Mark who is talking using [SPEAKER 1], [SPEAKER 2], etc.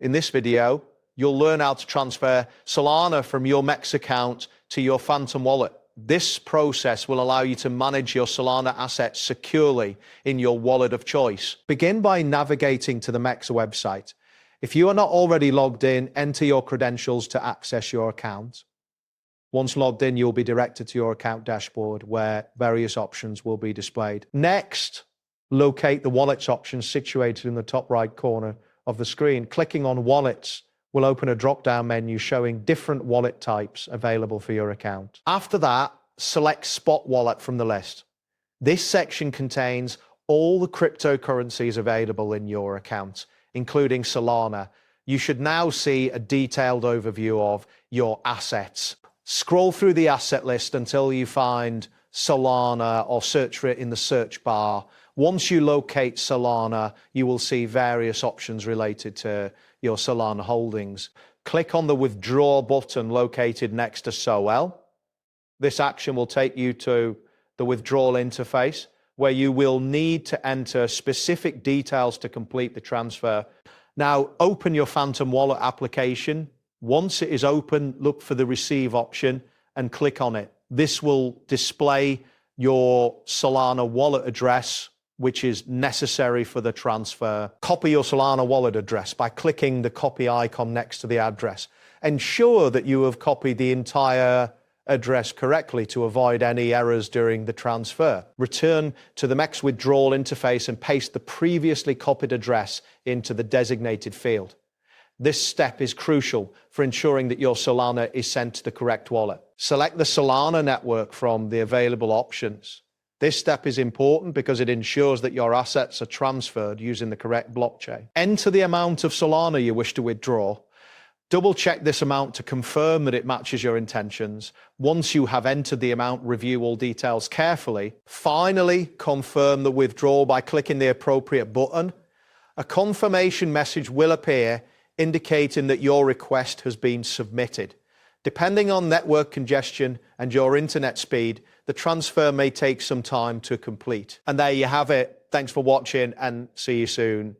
[SPEAKER 1] In this video, you'll learn how to transfer Solana from your MEXC account to your Phantom wallet. This process will allow you to manage your Solana assets securely in your wallet of choice. Begin by navigating to the MEXC website. If you are not already logged in, enter your credentials to access your account. Once logged in, you'll be directed to your account dashboard where various options will be displayed. Next, locate the Wallets option situated in the top right corner of the screen. Clicking on Wallets will open a drop-down menu showing different wallet types available for your account. After that, select Spot Wallet from the list. This section contains all the cryptocurrencies available in your account, including Solana. You should now see a detailed overview of your assets. Scroll through the asset list until you find Solana or search for it in the search bar. Once you locate Solana, you will see various options related to your Solana holdings. Click on the Withdraw button located next to SOL. This action will take you to the withdrawal interface where you will need to enter specific details to complete the transfer. Now, open your Phantom Wallet application. Once it is open, look for the Receive option and click on it. This will display your Solana wallet address, which is necessary for the transfer. Copy your Solana wallet address by clicking the copy icon next to the address. Ensure that you have copied the entire address correctly to avoid any errors during the transfer. Return to the MEXC withdrawal interface and paste the previously copied address into the designated field. This step is crucial for ensuring that your Solana is sent to the correct wallet. Select the Solana network from the available options. This step is important because it ensures that your assets are transferred using the correct blockchain. Enter the amount of Solana you wish to withdraw. Double check this amount to confirm that it matches your intentions. Once you have entered the amount, review all details carefully. Finally, confirm the withdrawal by clicking the appropriate button. A confirmation message will appear indicating that your request has been submitted. Depending on network congestion and your internet speed, the transfer may take some time to complete. And there you have it. Thanks for watching and see you soon.